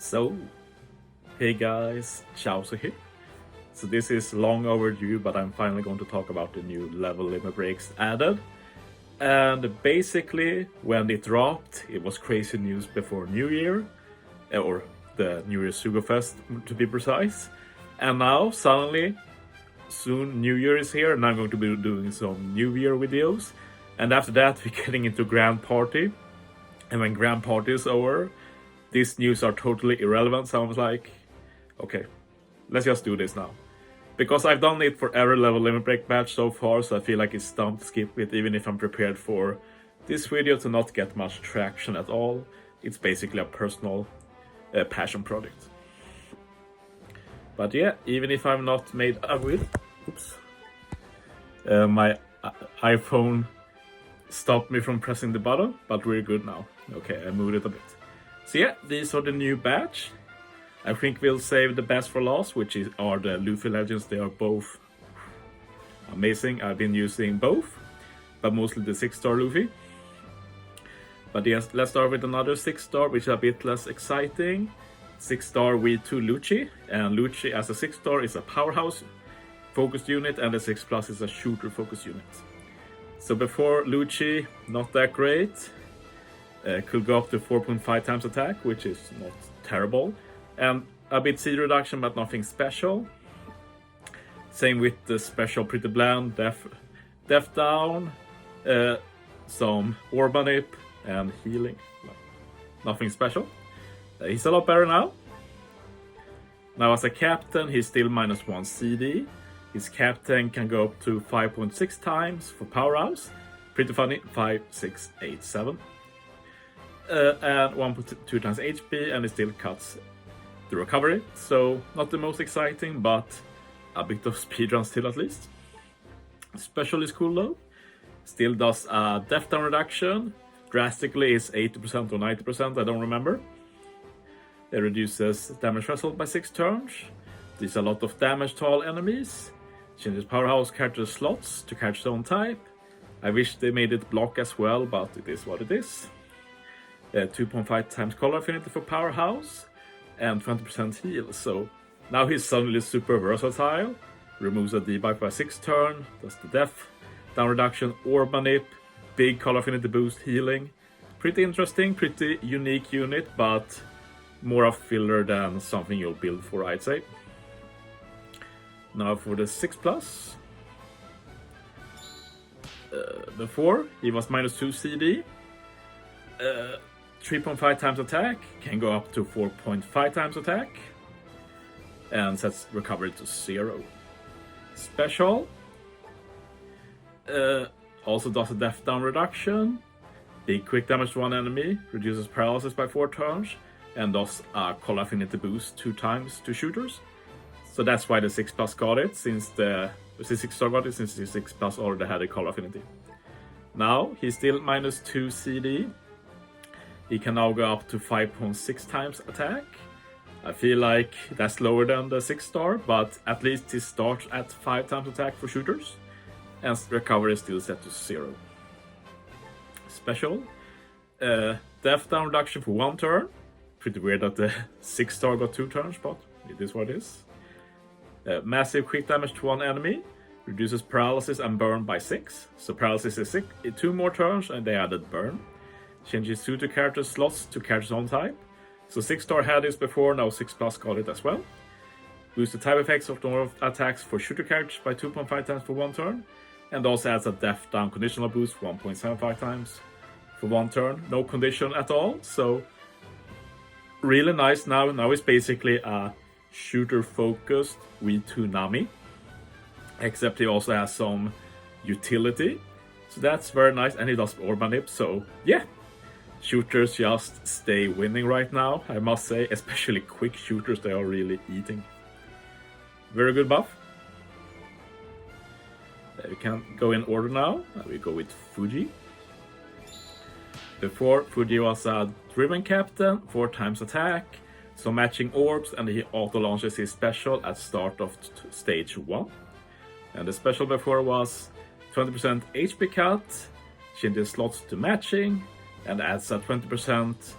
So, hey guys, Chauzu here. So this is long overdue, but I'm finally going to talk about the new level limit breaks added. And basically, when it dropped, it was crazy news before New Year, or the New Year's Sugar Fest to be precise. And now, suddenly, soon New Year is here, and I'm going to be doing some New Year videos. And after that, we're getting into Grand Party. And when Grand Party is over, these news are totally irrelevant, so I was like, okay, let's just do this now. Because I've done it for every level limit break batch so far, so I feel like it's dumb to skip it, even if I'm prepared for this video to not get much traction at all. It's basically a personal passion project. But yeah, even if I'm not made up with, my iPhone stopped me from pressing the button, but we're good now. Okay, I moved it a bit. So yeah, these are the new batch. I think we'll save the best for last, which are the Luffy Legends. They are both amazing. I've been using both, but mostly the 6-star Luffy. But yes, let's start with another 6-star, which is a bit less exciting. 6-star V2 Lucci. And Lucci as a 6-star is a powerhouse focused unit, and the 6+ is a shooter focused unit. So before Lucci, not that great. Could go up to 4.5 times attack, which is not terrible. And a bit C reduction, but nothing special. Same with the special Pretty Bland, Death Down, some Orbanip, and healing. Nothing special. He's a lot better now. Now as a captain, he's still -1 CD. His captain can go up to 5.6 times for powerhouse. Pretty funny, 5, 6, 8, 7. And 1.2 times HP, and it still cuts the recovery. So not the most exciting, but a bit of speedrun still at least. Special is cool though. Still does a death down reduction. Drastically is 80% or 90%, I don't remember. It reduces damage threshold by 6 turns. There's a lot of damage to all enemies. Changes powerhouse character slots to character zone type. I wish they made it block as well, but it is what it is. 2.5 times color affinity for powerhouse and 20% heal. So now he's suddenly super versatile. Removes a debuff by 6 turn, does the death down reduction, Orbanip, big color affinity boost, healing. Pretty interesting, pretty unique unit, but more a filler than something you'll build for, I'd say. Now for the 6+. Before he was -2 CD. 3.5 times attack, can go up to 4.5 times attack, and sets recovery to 0. Special also does a death down reduction, big quick damage to one enemy, reduces paralysis by 4 turns, and does a color affinity boost 2 times to shooters. So that's why the 6+ got it, since the 6-star got it, since the 6+ already had a color affinity. Now he's still -2 CD. He can now go up to 5.6 times attack. I feel like that's lower than the 6-star, but at least he starts at 5 times attack for shooters, and recovery is still set to 0. Special, death down reduction for 1 turn. Pretty weird that the 6-star got 2 turns, but it is what it is. Massive quick damage to one enemy, reduces paralysis and burn by 6. So paralysis is 2 more turns, and they added burn. Changes suitor character slots to character zone type. So 6-star had this before, now 6+ got it as well. Boosts the type effects of normal attacks for shooter characters by 2.5 times for 1 turn. And also adds a death down conditional boost 1.75 times for 1 turn. No condition at all, so really nice now. Now it's basically a shooter focused V2 Nami. Except he also has some utility. So that's very nice, and he does Orbanip, so yeah. Shooters just stay winning right now, I must say, especially quick shooters, they are really eating. Very good buff. We can go in order now. We go with Fuji. Before, Fuji was a driven captain, 4 times attack, so matching orbs, and he auto launches his special at start of stage 1. And the special before was 20% HP cut, changes slots to matching, and adds a 20%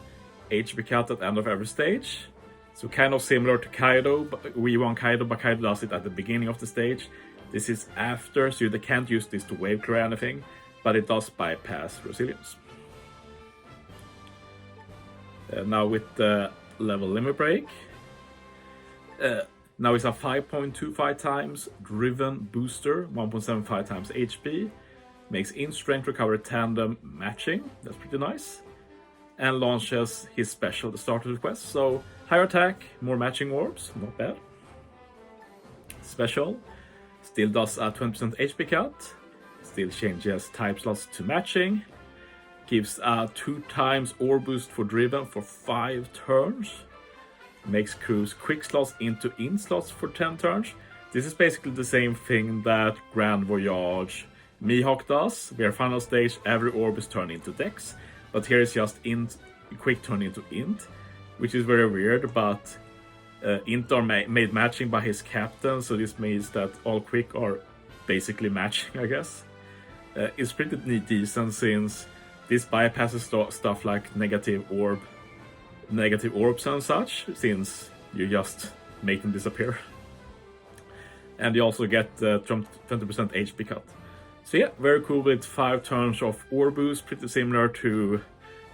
HP cut at the end of every stage. So kind of similar to Kaido, but we want Kaido, but Kaido does it at the beginning of the stage. This is after, so they can't use this to wave clear anything, but it does bypass resilience. Now with the level limit break, now it's a 5.25 times driven booster, 1.75 times HP, makes in strength recovery tandem matching, that's pretty nice, and launches his special, the starter request. So higher attack, more matching orbs, not bad. Special, still does a 20% HP cut, still changes type slots to matching, gives a 2 times orb boost for driven for 5 turns, makes crews quick slots into in slots for 10 turns. This is basically the same thing that Grand Voyage Mihawk does, where final stage every orb is turned into Dex, but here it's just int, quick turn into int, which is very weird, but int are made matching by his captain, so this means that all quick are basically matching, I guess. It's pretty decent since this bypasses stuff like negative orbs and such, since you just make them disappear. And you also get 20% HP cut. So yeah, very cool with 5 turns of orb boost, pretty similar to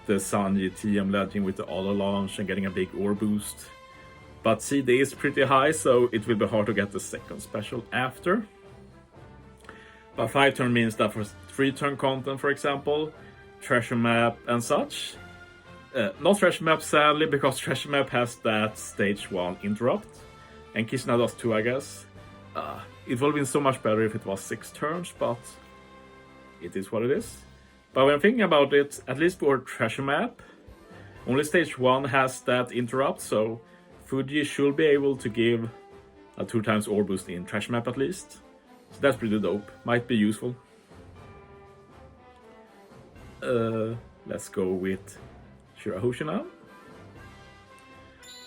the Sanji TM Legend with the auto launch and getting a big orb boost. But CD is pretty high, so it will be hard to get the second special after. But 5 turn means that for 3 turn content, for example, treasure map and such. Not treasure map sadly, because treasure map has that stage 1 interrupt, and Kishna does too, I guess. It would have been so much better if it was 6 turns, but it is what it is. But when thinking about it, at least for treasure map, only stage 1 has that interrupt, so Fuji should be able to give a 2 times orb boost in treasure map at least. So that's pretty dope, might be useful. Let's go with Shirahoshi now.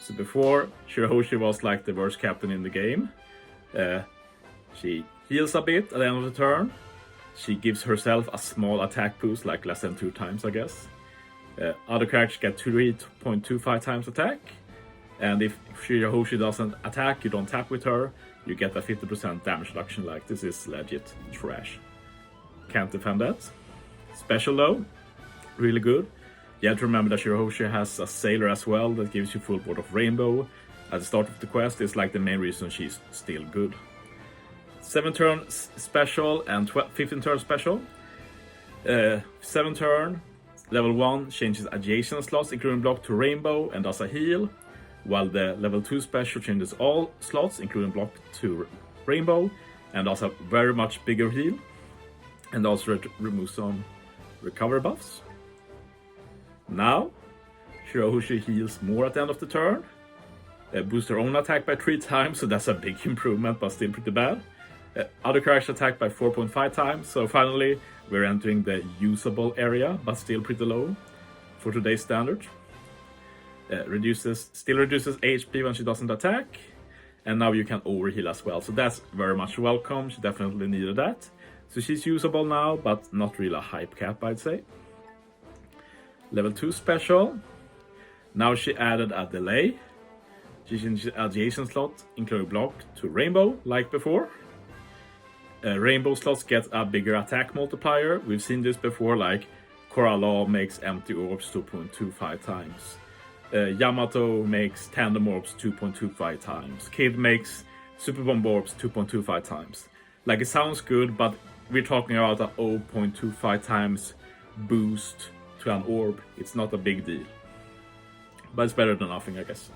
So before, Shirahoshi was like the worst captain in the game. She heals a bit at the end of the turn. She gives herself a small attack boost, like less than 2 times, I guess. Other characters get 3.25 times attack. And if Shirahoshi doesn't attack, you don't tap with her, you get a 50% damage reduction. Like, this is legit trash. Can't defend that. Special though, really good. You have to remember that Shirahoshi has a sailor as well that gives you full board of rainbow. At the start of the quest, it's like the main reason she's still good. 7 turn special and 15 turn special. 7 turn, level 1 changes adjacent slots including block to rainbow and does a heal, while the level 2 special changes all slots including block to rainbow and does a very much bigger heal, and also removes some recovery buffs. Now, Shirahoshi heals more at the end of the turn. Boosts her own attack by 3 times, so that's a big improvement, but still pretty bad. Other characters attack by 4.5 times, so finally we're entering the usable area, but still pretty low for today's standard. Still reduces HP when she doesn't attack, and now you can overheal as well, so that's very much welcome. She definitely needed that. So she's usable now, but not really a hype cap, I'd say. Level 2 special. Now she added a delay. She changed adjacent slot, including block to rainbow, like before. Rainbow slots get a bigger attack multiplier. We've seen this before, like Korala makes empty orbs 2.25 times. Yamato makes tandem orbs 2.25 times. Kid makes super bomb orbs 2.25 times. Like, it sounds good, but we're talking about a 0.25 times boost to an orb. It's not a big deal, but it's better than nothing, I guess.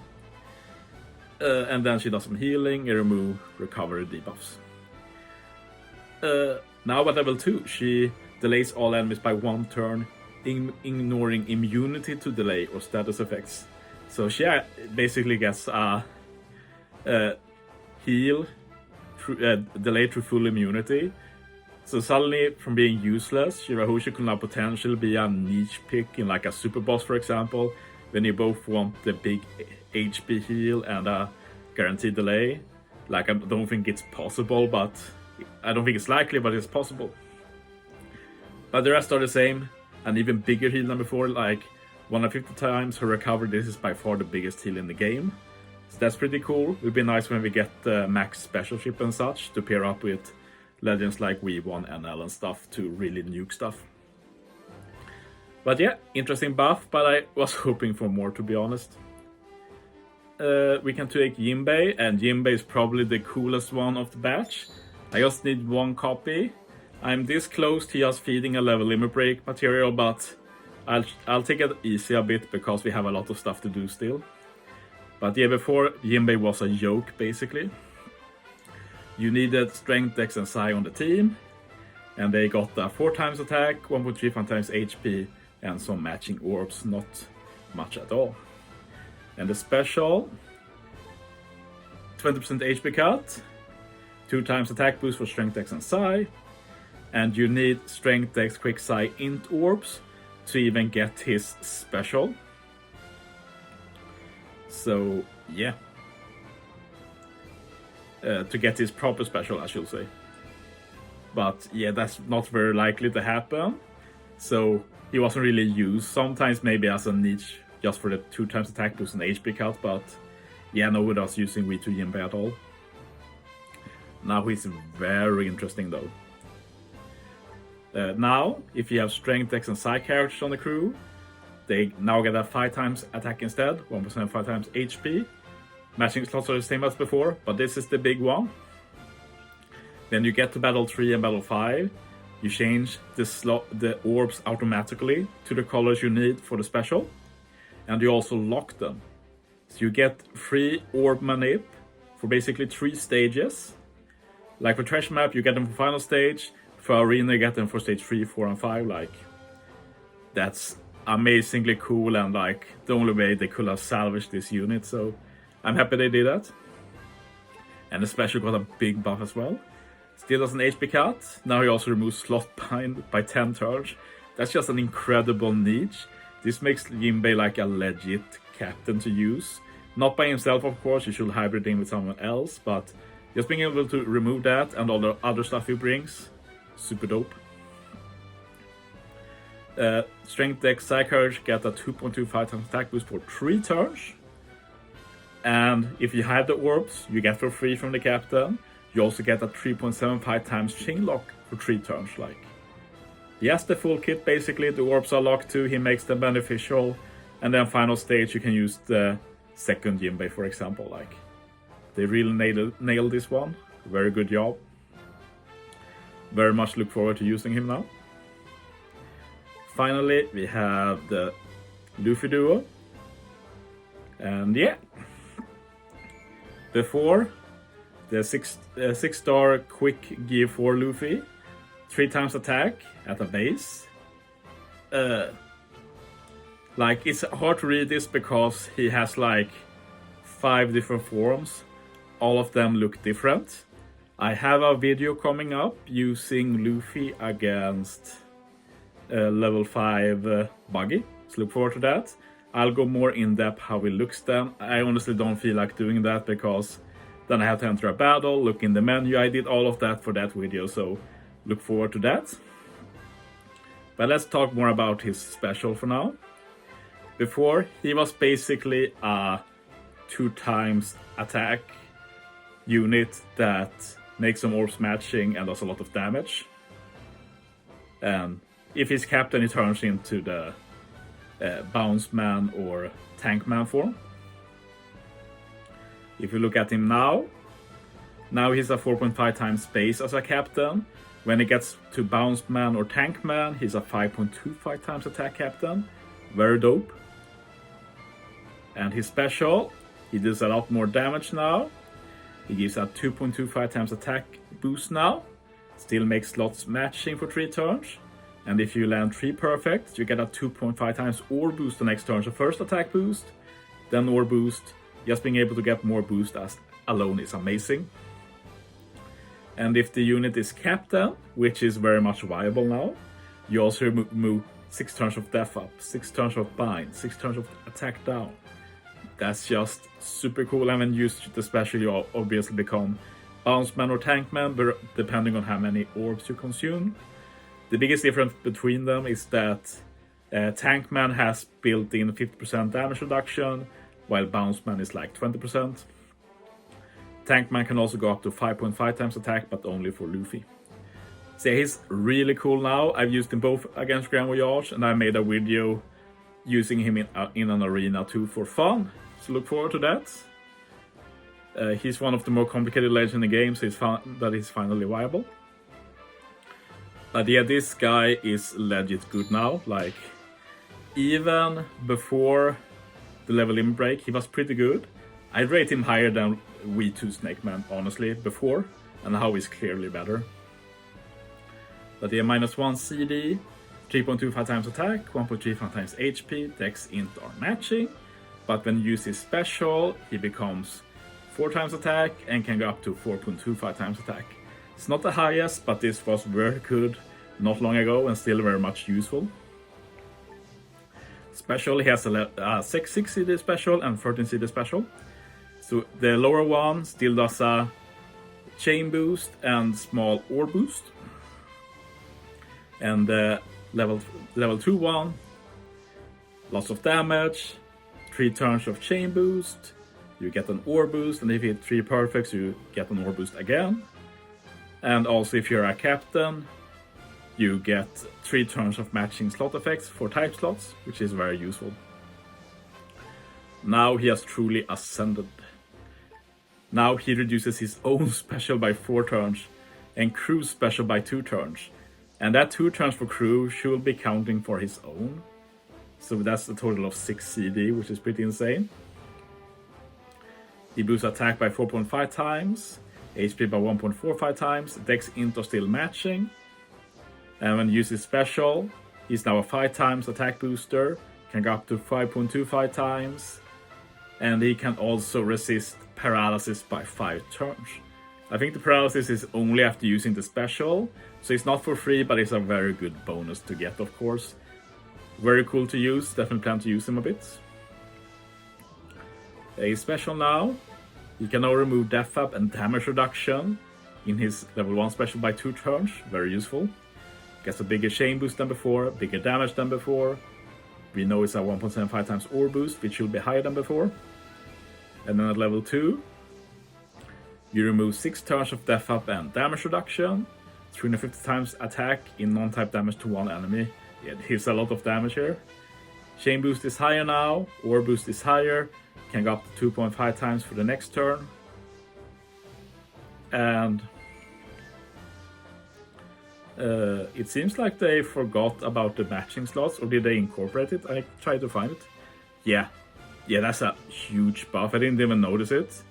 And then she does some healing and remove recovery debuffs. Now at level 2, she delays all enemies by 1 turn, ignoring immunity to delay or status effects. So she basically gets a heal, delay through full immunity. So suddenly, from being useless, Shirahoshi could now potentially be a niche pick in like a super boss, for example, when you both want the big HP heal and a guaranteed delay. Like, I don't think it's possible, but I don't think it's likely, but it's possible. But the rest are the same, an even bigger heal than before, like 150 times her recovery. This is by far the biggest heal in the game. So that's pretty cool. It would be nice when we get the max special ship and such to pair up with legends like V1, NL and stuff to really nuke stuff. But yeah, interesting buff, but I was hoping for more, to be honest. We can take Jinbe, and Jinbe is probably the coolest one of the batch. I just need one copy. I'm this close to just feeding a level limit break material, but I'll take it easy a bit because we have a lot of stuff to do still. But yeah, before Jinbe was a joke basically. You needed strength, dex and psi on the team, and they got a 4 times attack, 1.35 times HP, and some matching orbs, not much at all. And the special, 20% HP cut, 2 times attack boost for strength, dex and psi, and you need strength, dex, quick psi, int orbs to even get his special. So yeah, to get his proper special, I should say. But yeah, that's not very likely to happen. So he wasn't really used. Sometimes maybe as a niche, just for the 2 times attack boost and HP cut. But yeah, no one was using V2 Jinbe at all. Now he's very interesting though. Now, if you have strength, dex and psi characters on the crew, they now get a 5 times attack instead, 1% 5 times HP. Matching slots are the same as before, but this is the big one. Then you get to battle 3 and battle 5. You change the orbs automatically to the colors you need for the special. And you also lock them. So you get free orb manip for basically 3 stages. Like for Treasure Map, you get them for final stage. For Arena, you get them for stage 3, 4 and 5. Like, that's amazingly cool, and like the only way they could have salvaged this unit. So I'm happy they did that. And the special got a big buff as well. Still does an HP cut. Now he also removes slot bind by 10 turns. That's just an incredible niche. This makes Jinbe like a legit captain to use. Not by himself, of course, you should hybrid in with someone else, but just being able to remove that and all the other stuff he brings, super dope. Strength, dex, psi courage get a 2.25 times attack boost for 3 turns. And if you have the orbs, you get for free from the captain. You also get a 3.75 times chain lock for 3 turns. Like, he has the full kit basically. The orbs are locked too, he makes them beneficial. And then final stage, you can use the second Jinbe, for example. Like, they really nailed this one. Very good job. Very much look forward to using him now. Finally, we have the Luffy duo. And yeah, before the 6-star quick G4 Luffy, 3 times attack at a base. Like, it's hard to read this because he has like 5 different forms. All of them look different. I have a video coming up using Luffy against level 5 Buggy, so look forward to that. I'll go more in depth how he looks then. I honestly don't feel like doing that because then I have to enter a battle, look in the menu. I did all of that for that video, so look forward to that. But let's talk more about his special for now. Before, he was basically a 2 times attack unit that makes some orbs matching and does a lot of damage. And if he's captain, he turns into the bounce man or tank man form. If you look at him now he's a 4.5 times base as a captain. When he gets to bounce man or tank man, he's a 5.25 times attack captain. Very dope. And his special, he does a lot more damage now. He gives a 2.25 times attack boost now. Still makes slots matching for 3 turns. And if you land 3 perfect, you get a 2.5 times orb boost the next turn. So first attack boost, then orb boost. Just being able to get more boost as alone is amazing. And if the unit is captain, which is very much viable now, you also remove 6 turns of death up, 6 turns of bind, 6 turns of attack down. That's just super cool. And when you use the special, you obviously become bounce man or tank man, depending on how many orbs you consume. The biggest difference between them is that tank man has built in 50% damage reduction, while Bounce Man is like 20%. Tankman can also go up to 5.5 times attack, but only for Luffy. So yeah, he's really cool now. I've used him both against Grand Voyage, and I made a video using him in an arena too for fun. So look forward to that. He's one of the more complicated legends in the game, so it's fun that he's finally viable. But yeah, this guy is legit good now. Like, even before the level limit break, he was pretty good. I'd rate him higher than V2 Snakeman, honestly, before, and now he's clearly better. But yeah, -1 CD, 3.25 times attack, 1.35 times HP, Dex, Int are matching. But when you use his special, he becomes 4 times attack and can go up to 4.25 times attack. It's not the highest, but this was very good not long ago and still very much useful. Special, he has a 6 CD special and 13 CD special. So the lower one still does a chain boost and small ore boost. And the level 2 one, lots of damage, 3 turns of chain boost, you get an ore boost, and if you hit 3 perfects you get an ore boost again. And also if you're a captain, you get 3 turns of matching slot effects for type slots, which is very useful. Now he has truly ascended. Now he reduces his own special by 4 turns and crew's special by 2 turns. And that 2 turns for crew should be counting for his own. So that's a total of 6 CD, which is pretty insane. He boosts attack by 4.5 times, HP by 1.45 times, Dex Int are still matching. And when he uses special, he's now a 5 times attack booster, can go up to 5.25 times. And he can also resist paralysis by 5 turns. I think the paralysis is only after using the special, so it's not for free, but it's a very good bonus to get, of course. Very cool to use, definitely plan to use him a bit. A special now, he can now remove death up and damage reduction in his level 1 special by 2 turns, very useful. Gets a bigger chain boost than before, bigger damage than before. We know it's a 1.75 times ore boost, which should be higher than before. And then at level 2, you remove 6 turns of death up and damage reduction, 350 times attack in non-type damage to 1 enemy. It hits a lot of damage here. Chain boost is higher now, ore boost is higher, can go up to 2.5 times for the next turn. And it seems like they forgot about the matching slots, or did they incorporate it? I tried to find it. Yeah, that's a huge buff. I didn't even notice it.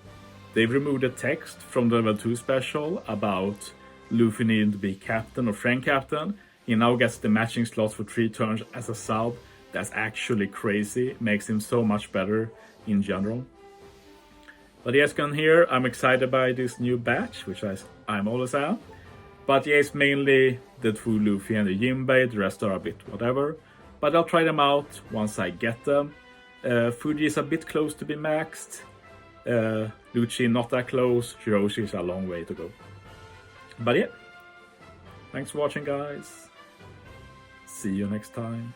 They've removed the text from the level 2 special about Luffy needing to be captain or friend captain. He now gets the matching slots for 3 turns as a sub. That's actually crazy. Makes him so much better in general. But yes, here I'm excited by this new batch, which I'm always am. But yeah, it's mainly the 2 Luffy and the Jinbe. The rest are a bit whatever. But I'll try them out once I get them. Fuji is a bit close to be maxed. Lucci not that close. Shirahoshi is a long way to go. But yeah, thanks for watching, guys. See you next time.